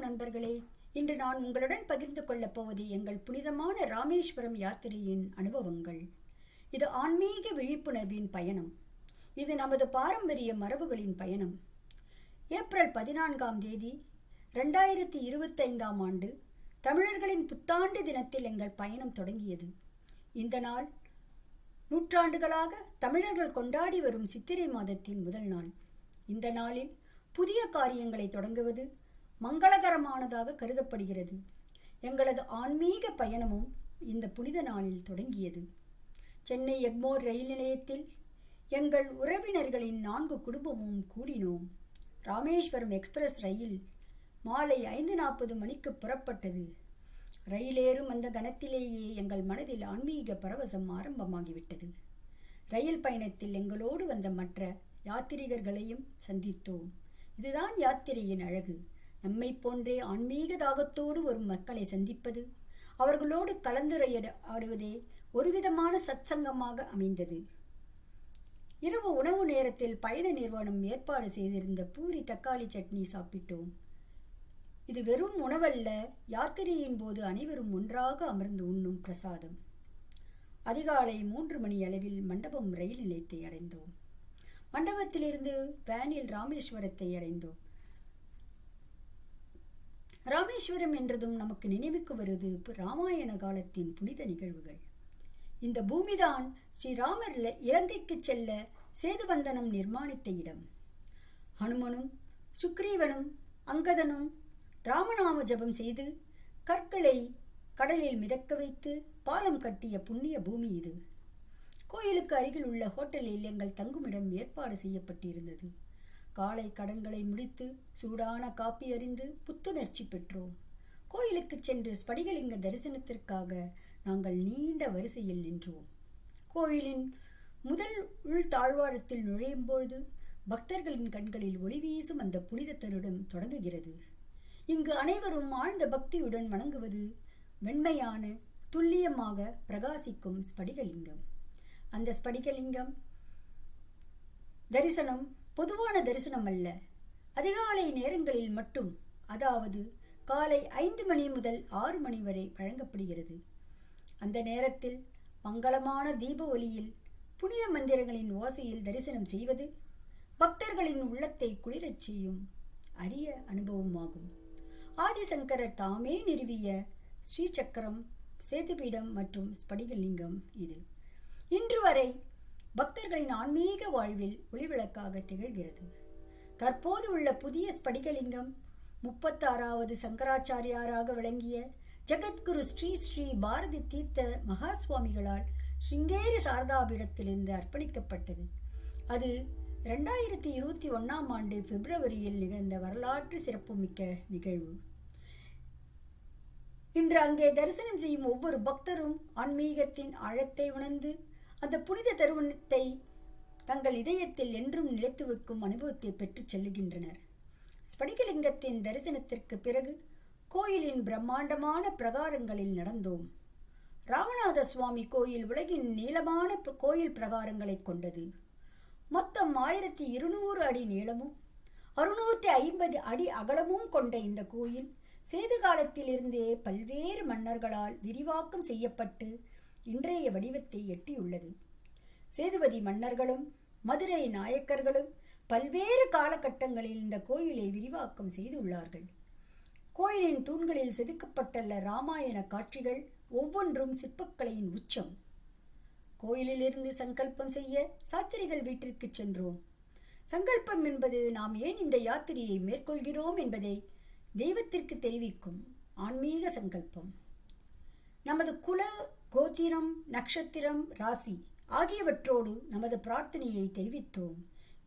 நண்பர்களே, இன்று நான் உங்களுடன் பகிர்ந்து கொள்ளப் போவது எங்கள் புனிதமான ராமேஸ்வரம் யாத்திரையின் அனுபவங்கள். இது ஆன்மீக விழிப்புணர்வின் பயணம். இது நமது பாரம்பரிய மரபுகளின் பயணம். ஏப்ரல் 14ஆம் தேதி 2025ஆம் ஆண்டு தமிழர்களின் புத்தாண்டு தினத்தில் எங்கள் பயணம் தொடங்கியது. இந்த நாள் நூற்றாண்டுகளாக தமிழர்கள் கொண்டாடி வரும் சித்திரை மாதத்தின் முதல் நாள். இந்த நாளில் புதிய காரியங்களை தொடங்குவது மங்களகரமானதாக கருதப்படுகிறது. எங்களது ஆன்மீக பயணமும் இந்த புனித நாளில் தொடங்கியது. சென்னை எக்மோர் ரயில் நிலையத்தில் எங்கள் உறவினர்களின் 4 குடும்பமும் கூடினோம். ராமேஸ்வரம் எக்ஸ்பிரஸ் ரயில் மாலை 5:40 மணிக்கு புறப்பட்டது. ரயிலேறும் அந்த கணத்திலேயே எங்கள் மனதில் ஆன்மீக பரவசம் ஆரம்பமாகிவிட்டது. ரயில் பயணத்தில் எங்களோடு வந்த மற்ற யாத்திரிகர்களையும் சந்தித்தோம். இதுதான் யாத்திரையின் அழகு. நம்மை போன்றே ஆன்மீக தாகத்தோடு வரும் மக்களை சந்திப்பது, அவர்களோடு கலந்துரையாடுவதே ஒருவிதமான சத்சங்கமாக அமைந்தது. இரவு உணவு நேரத்தில் பயண நிறுவனம் ஏற்பாடு செய்திருந்த பூரி தக்காளி சட்னி சாப்பிட்டோம். இது வெறும் உணவல்ல, யாத்திரையின் போது அனைவரும் ஒன்றாக அமர்ந்து உண்ணும் பிரசாதம். அதிகாலை 3 மணி அளவில் மண்டபம் ரயில் நிலையத்தை அடைந்தோம். மண்டபத்திலிருந்து வேனில் ராமேஸ்வரத்தை அடைந்தோம். ராமேஸ்வரம் என்றதும் நமக்கு நினைவுக்கு வருவது ராமாயண காலத்தின் புனித நிகழ்வுகள். இந்த பூமிதான் ஸ்ரீராமர் இலங்கைக்கு செல்ல சேதுபந்தனம் நிர்மாணித்த இடம். ஹனுமனும் சுக்ரீவனும் அங்கதனும் ராமநாம ஜபம் செய்து கற்களை கடலில் மிதக்க வைத்து பாலம் கட்டிய புண்ணிய பூமி இது. கோயிலுக்கு அருகில் உள்ள ஹோட்டலில் எங்கள் தங்குமிடம் ஏற்பாடு செய்யப்பட்டிருந்தது. காலை கடன்களை முடித்து சூடான காப்பி அறிந்து புத்துணர்ச்சி பெற்றோம். கோயிலுக்கு சென்று ஸ்படிகலிங்க தரிசனத்திற்காக நாங்கள் நீண்ட வரிசையில் நின்றோம். கோயிலின் முதல் உள் தாழ்வாரத்தில் நுழையும் பொழுது பக்தர்களின் கண்களில் ஒளி வீசும் அந்த புனித தருணம் தொடங்குகிறது. இங்கு அனைவரும் ஆழ்ந்த பக்தியுடன் வணங்குவது வெண்மையான துல்லியமாக பிரகாசிக்கும் ஸ்படிகலிங்கம். அந்த ஸ்படிகலிங்கம் தரிசனம் பொதுவான தரிசனம் அல்ல. அதிகாலை நேரங்களில் மட்டும், அதாவது காலை 5 மணி முதல் 6 மணி வரை வழங்கப்படுகிறது. அந்த நேரத்தில் மங்களமான தீப ஒளியில் புனித மந்திரங்களின் ஓசையில் தரிசனம் செய்வது பக்தர்களின் உள்ளத்தை குளிரச் செய்யும் அரிய அனுபவமாகும். ஆதிசங்கரர் தாமே நிறுவிய ஸ்ரீசக்கரம், சேதுபீடம் மற்றும் ஸ்படிகலிங்கம் இது இன்று வரை பக்தர்களின் ஆன்மீக வாழ்வில் ஒளிவிளக்காக திகழ்கிறது. தற்போது உள்ள புதிய ஸ்படிகலிங்கம் 36வது சங்கராச்சாரியாராக விளங்கிய ஜெகத்குரு ஸ்ரீ ஸ்ரீ பாரதி தீர்த்த மகா சுவாமிகளால் ஸ்ருங்கேரி சாரதாபீடத்திலிருந்து அர்ப்பணிக்கப்பட்டது. அது 2021ஆம் ஆண்டு பிப்ரவரியில் நிகழ்ந்த வரலாற்று சிறப்புமிக்க நிகழ்வு. இன்று அங்கே தரிசனம் செய்யும் ஒவ்வொரு பக்தரும் ஆன்மீகத்தின் ஆழத்தை உணர்ந்து அந்த புனித தருணத்தை தங்கள் இதயத்தில் என்றும் நிலைத்து வைக்கும் அனுபவத்தை பெற்றுச் செல்லுகின்றனர். ஸ்படிகலிங்கத்தின் தரிசனத்திற்கு பிறகு கோயிலின் பிரம்மாண்டமான பிரகாரங்களில் நடந்தோம். ராமநாத சுவாமி கோயில் உலகின் நீளமான கோயில் பிரகாரங்களை கொண்டது. மொத்தம் 1200 அடி நீளமும் 650 அடி அகலமும் கொண்ட இந்த கோயில் சேது காலத்திலிருந்தே பல்வேறு மன்னர்களால் விரிவாக்கம் செய்யப்பட்டு இன்றைய வடிவத்தை எட்டியுள்ளது. சேதுபதி மன்னர்களும் மதுரை நாயக்கர்களும் பல்வேறு காலகட்டங்களில் இந்த கோயிலை விரிவாக்கம் செய்துள்ளார்கள். கோயிலின் தூண்களில் செதுக்கப்பட்டுள்ள இராமாயண காட்சிகள் ஒவ்வொன்றும் சிற்பக்கலையின் உச்சம். கோயிலிலிருந்து சங்கல்பம் செய்ய சாத்திரிகள் வீட்டிற்கு சென்றோம். சங்கல்பம் என்பது நாம் ஏன் இந்த யாத்திரையை மேற்கொள்கிறோம் என்பதை தெய்வத்திற்கு தெரிவிக்கும் ஆன்மீக சங்கல்பம். நமது குல, கோத்திரம், நட்சத்திரம், ராசி ஆகியவற்றோடு நமது பிரார்த்தனையை தெரிவித்தோம்.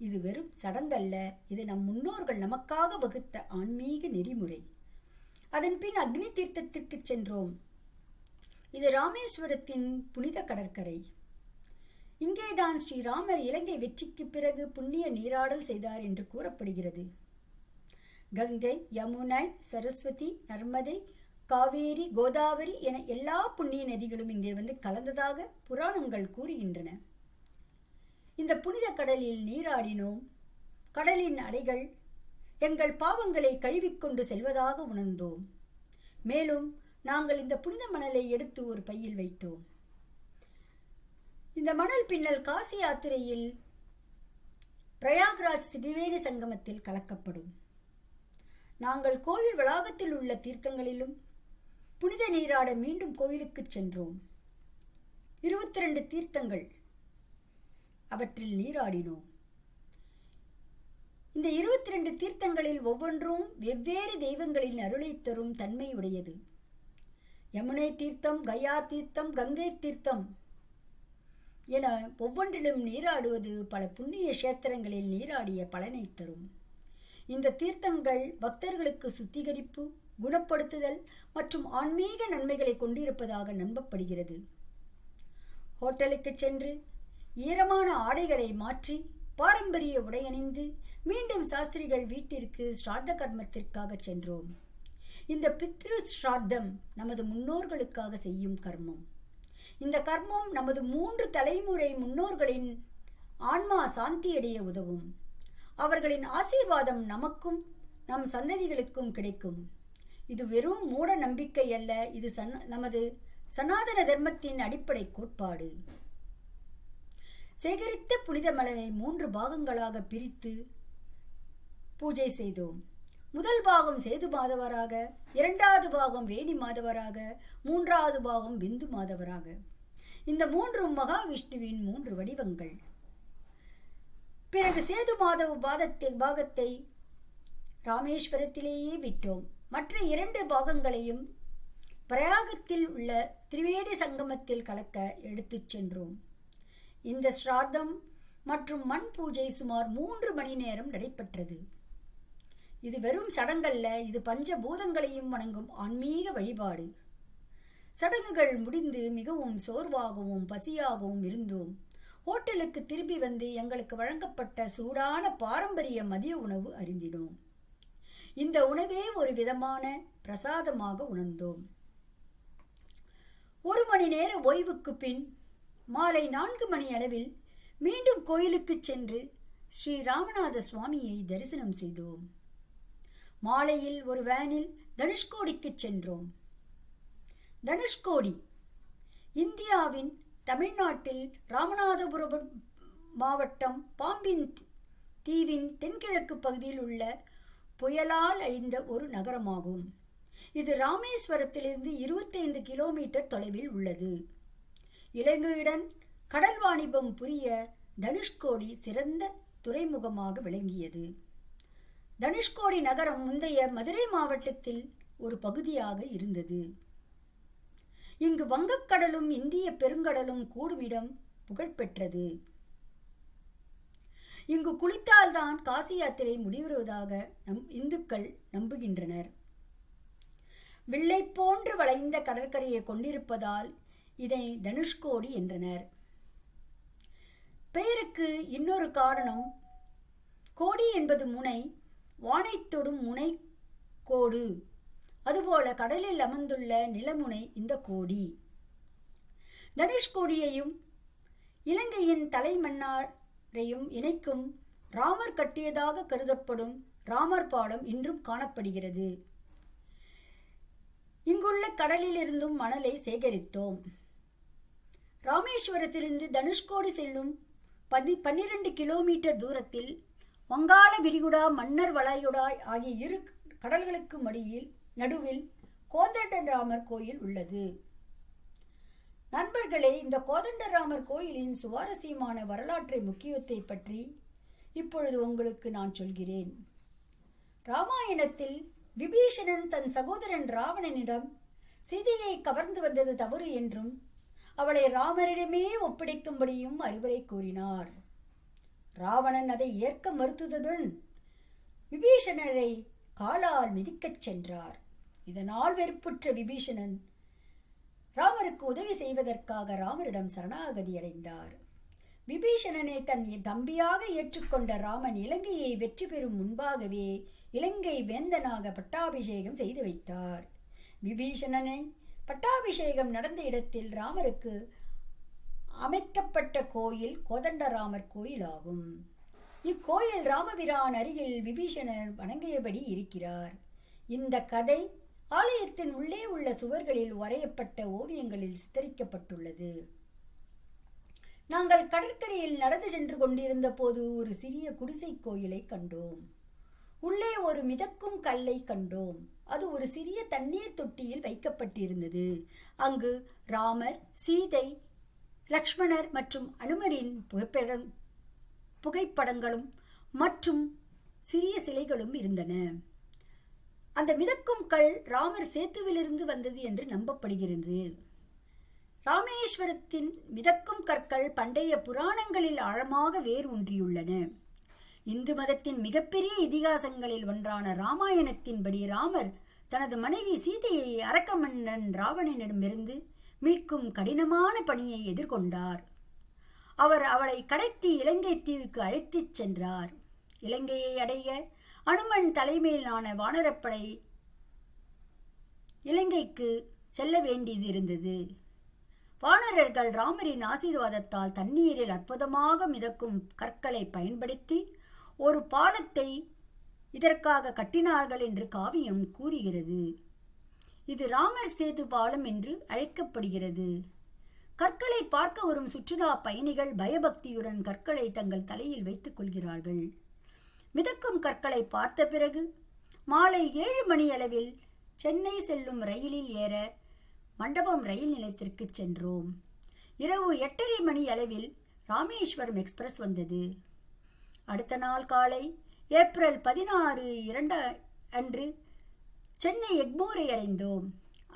இது வெறும் சடங்கல்ல, இது நம் முன்னோர்கள் நமக்காக வகுத்த ஆன்மீக நெறிமுறை. அதன் பின் அக்னி தீர்த்தத்திற்கு சென்றோம். இது ராமேஸ்வரத்தின் புனித கடற்கரை. இங்கேதான் ஸ்ரீராமர் இலங்கை வெற்றிக்கு பிறகு புண்ணிய நீராடல் செய்தார் என்று கூறப்படுகிறது. கங்கை, யமுனை, சரஸ்வதி, நர்மதை, காவேரி, கோதாவரி என எல்லா புண்ணிய நதிகளும் இங்கே வந்து கலந்ததாக புராணங்கள் கூறுகின்றன. இந்த புனித கடலில் நீராடினோம். கடலின் அலைகள் எங்கள் பாவங்களை கழுவிக்கொண்டு செல்வதாக உணர்ந்தோம். மேலும் நாங்கள் இந்த புனித மணலை எடுத்து ஒரு பையில் வைத்தோம். இந்த மணல் பின்னல் காசி யாத்திரையில் பிரயாக்ராஜ் திரிவேணி சங்கமத்தில் கலக்கப்படும். நாங்கள் கோயில் வளாகத்தில் உள்ள தீர்த்தங்களிலும் புனித நீராட மீண்டும் கோயிலுக்கு சென்றோம். 22 தீர்த்தங்கள், அவற்றில் நீராடினோம். இந்த 22 தீர்த்தங்களில் ஒவ்வொன்றும் வெவ்வேறு தெய்வங்களின் அருளை தரும் தன்மை உடையது. யமுனை தீர்த்தம், கயா தீர்த்தம், கங்கை தீர்த்தம் என ஒவ்வொன்றிலும் நீராடுவது பல புண்ணிய கஷேத்திரங்களில் நீராடிய பலனை தரும். இந்த தீர்த்தங்கள் பக்தர்களுக்கு சுத்திகரிப்பு, குணப்படுத்துதல் மற்றும் ஆன்மீக நன்மைகளை கொண்டிருப்பதாக நம்பப்படுகிறது. ஹோட்டலுக்கு சென்று ஈரமான ஆடைகளை மாற்றி பாரம்பரிய உடையணிந்து மீண்டும் சாஸ்திரிகள் வீட்டிற்கு ஸ்ராத்த கர்மத்திற்காக சென்றோம். இந்த பித்ரு ஸ்ராத்தம் நமது முன்னோர்களுக்காக செய்யும் கர்மம். இந்த கர்மம் நமது 3 தலைமுறை முன்னோர்களின் ஆன்மா சாந்தியடைய உதவும். அவர்களின் ஆசீர்வாதம் நமக்கும் நம் சந்ததிகளுக்கும் கிடைக்கும். இது வெறும் மூட நம்பிக்கை அல்ல, இது நமது சனாதன தர்மத்தின் அடிப்படை கோட்பாடு. சேகரித்த புனித மலரை 3 பாகங்களாக பிரித்து பூஜை செய்தோம். முதல் பாகம் சேது மாதவராக, 2வது பாகம் வேணி மாதவராக, 3வது பாகம் பிந்து மாதவராக. இந்த 3ம் மகாவிஷ்ணுவின் 3 வடிவங்கள். பிறகு சேது மாதவ பாகத்தை ராமேஸ்வரத்திலேயே விட்டோம். மற்ற 2 பாகங்களையும் பிரயாகத்தில் உள்ள திரிவேணி சங்கமத்தில் கலக்க எடுத்துச் சென்றோம். இந்த ஸ்ராத்தம் மற்றும் மண் பூஜை சுமார் 3 மணி நேரம் நடைபெற்றது. இது வெறும் சடங்கல்ல, இது பஞ்சபூதங்களையும் வணங்கும் ஆன்மீக வழிபாடு. சடங்குகள் முடிந்து மிகவும் சோர்வாகவும் பசியாகவும் இருந்தோம். ஹோட்டலுக்கு திரும்பி வந்து எங்களுக்கு வழங்கப்பட்ட சூடான பாரம்பரிய மதிய உணவு அருந்தினோம். இந்த உணவே ஒரு விதமான பிரசாதமாக உணர்ந்தோம். 1 மணி நேர ஓய்வுக்கு பின் மாலை 4 மணி அளவில் மீண்டும் கோயிலுக்கு சென்று ஸ்ரீ ராமநாத சுவாமியை தரிசனம் செய்தோம். மாலையில் ஒரு வேனில் தனுஷ்கோடிக்கு சென்றோம். தனுஷ்கோடி இந்தியாவின் தமிழ்நாட்டில் ராமநாதபுரம் மாவட்டம் பாம்பின் தீவின் தென்கிழக்கு பகுதியில் உள்ள புயலால் அழிந்த ஒரு நகரமாகும். இது ராமேஸ்வரத்திலிருந்து 25 கிலோமீட்டர் தொலைவில் உள்ளது. இலங்கையுடன் கடல் வாணிபம் புரிய தனுஷ்கோடி சிறந்த துறைமுகமாக விளங்கியது. தனுஷ்கோடி நகரம் முந்தைய மதுரை மாவட்டத்தில் ஒரு பகுதியாக இருந்தது. இங்கு வங்கக்கடலும் இந்திய பெருங்கடலும் கூடுமிடம் புகழ்பெற்றது. இங்கு குளித்தால்தான் காசி யாத்திரை முடிவுறுவதாக இந்துக்கள் நம்புகின்றனர். வில்லை போன்று வளைந்த கடற்கரையை கொண்டிருப்பதால் இதை தனுஷ்கோடி என்றனர். பெயருக்கு இன்னொரு காரணம், கோடி என்பது முனை, வானை தொடும் முனை கோடு. அதுபோல கடலில் அமர்ந்துள்ள நிலமுனை இந்த கோடி. தனுஷ்கோடியையும் இலங்கையின் தலைமன்னாரையும் இணைக்கும் ராமர் கட்டியதாக கருதப்படும் ராமர் பாலம் இன்றும் காணப்படுகிறது. இங்குள்ள கடலிலிருந்தும் மணலை சேகரித்தோம். ராமேஸ்வரத்திலிருந்து தனுஷ்கோடி செல்லும் 12 கிலோமீட்டர் தூரத்தில் வங்காள விரிகுடா, மன்னர் வளைகுடா ஆகிய 2 கடல்களுக்கு நடுவில் கோதண்டராமர் கோயில் உள்ளது. நண்பர்களே, இந்த கோதண்டராமர் கோயிலின் சுவாரஸ்யமான வரலாற்றை முக்கியத்தை பற்றி இப்பொழுது உங்களுக்கு நான் சொல்கிறேன். ராமாயணத்தில் விபீஷணன் தன் சகோதரன் ராவணனிடம் சீதையை கவர்ந்து வந்தது தவறு என்றும் அவளை ராமரிடமே ஒப்படைக்கும்படியும் அறிவுரை கூறினார். ராவணன் அதை ஏற்க மறுத்ததுடன் விபீஷணரை காலால் மிதிக்கச் சென்றார். இதனால் வெறுப்புற்ற விபீஷணன் ராமருக்கு உதவி செய்வதற்காக ராமரிடம் சரணாகதி அடைந்தார். விபீஷணனை தன் தம்பியாக ஏற்றுக்கொண்ட ராமன் இலங்கையை வெற்றி பெறும் முன்பாகவே இலங்கை வேந்தனாக பட்டாபிஷேகம் செய்து வைத்தார். விபீஷணனை பட்டாபிஷேகம் நடந்த இடத்தில் ராமருக்கு அமைக்கப்பட்ட கோயில் கோதண்டராமர் கோயில் ஆகும். இக்கோயில் ராமபிரான் அருகில் விபீஷணர் வணங்கியபடி இருக்கிறார். இந்த கதை ஆலயத்தின் உள்ளே உள்ள சுவர்களில் வரையப்பட்ட ஓவியங்களில் சித்தரிக்கப்பட்டுள்ளது. நாங்கள் கடற்கரையில் நடந்து சென்று கொண்டிருந்த போது ஒரு சிறிய குடிசை கோயிலை கண்டோம். உள்ளே ஒரு மிதக்கும் கல்லை கண்டோம். அது ஒரு சிறிய தண்ணீர் தொட்டியில் வைக்கப்பட்டிருந்தது. அங்கு ராமர், சீதை, லக்ஷ்மணர் மற்றும் அனுமரின் புகைப்படங்களும் மற்றும் சிறிய சிலைகளும் இருந்தன. அந்த மிதக்கும் கல் ராமர் சேத்துவிலிருந்து வந்தது என்று நம்பப்படுகிறது. ராமேஸ்வரத்தின் மிதக்கும் கற்கள் பண்டைய புராணங்களில் ஆழமாக வேர் ஊன்றியுள்ளன. இந்து மதத்தின் மிகப்பெரிய இதிகாசங்களில் ஒன்றான ராமாயணத்தின்படி ராமர் தனது மனைவி சீதையை அரக்க மன்னன் ராவணனிடமிருந்து மீட்கும் கடினமான பணியை எதிர்கொண்டார். அவர் அவளை கடத்தி இலங்கை தீவுக்கு அழைத்துச் சென்றார். இலங்கையை அடைய அனுமன் தலைமையிலான வானரப்படை இலங்கைக்கு செல்ல வேண்டியது இருந்தது. வானரர்கள் ராமரின் ஆசீர்வாதத்தால் தண்ணீரில் அற்புதமாக மிதக்கும் கற்களை பயன்படுத்தி ஒரு பாலத்தை இதற்காக கட்டினார்கள் என்று காவியம் கூறுகிறது. இது ராமர் சேது பாலம் என்று அழைக்கப்படுகிறது. கற்களை பார்க்க வரும் சுற்றுலா பயணிகள் பயபக்தியுடன் கற்களை தங்கள் தலையில் வைத்துக் கொள்கிறார்கள். மிதக்கும் கற்களை பார்த்த பிறகு மாலை 7 மணி அளவில் சென்னை செல்லும் ரயிலில் ஏற மண்டபம் ரயில் நிலையத்திற்கு சென்றோம். இரவு 8:30 மணி அளவில் ராமேஸ்வரம் எக்ஸ்பிரஸ் வந்தது. அடுத்த நாள் காலை ஏப்ரல் 16 அன்று சென்னை எக்மோரை அடைந்தோம்.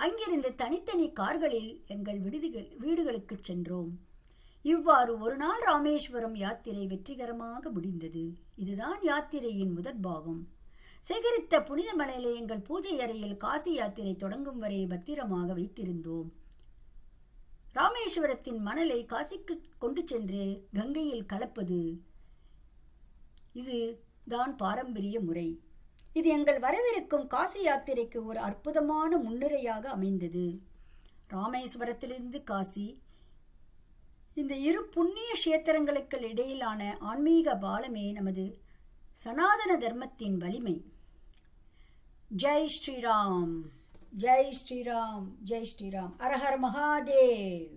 அங்கிருந்து தனித்தனி கார்களில் எங்கள் வீடுகளுக்கு சென்றோம். இவ்வாறு ஒரு நாள் ராமேஸ்வரம் யாத்திரை வெற்றிகரமாக முடிந்தது. இதுதான் யாத்திரையின் முதற் பாகம். சேகரித்த புனித மலையிலே எங்கள் பூஜை அறையில் காசி யாத்திரை தொடங்கும் வரை பத்திரமாக வைத்திருந்தோம். ராமேஸ்வரத்தின் மணலை காசிக்கு கொண்டு சென்று கங்கையில் கலப்பது இது தான் பாரம்பரிய முறை. இது எங்கள் வரவிருக்கும் காசி யாத்திரைக்கு ஒரு அற்புதமான முன்னுரையாக அமைந்தது. ராமேஸ்வரத்திலிருந்து காசி, இந்த இரு புண்ணிய கஷேத்திரங்களுக்கு இடையிலான ஆன்மீக பாலமே நமது சனாதன தர்மத்தின் வலிமை. ஜெய் ஸ்ரீராம், ஜெய் ஸ்ரீராம், ஜெய் ஸ்ரீராம். ஹர ஹர மகாதேவ்.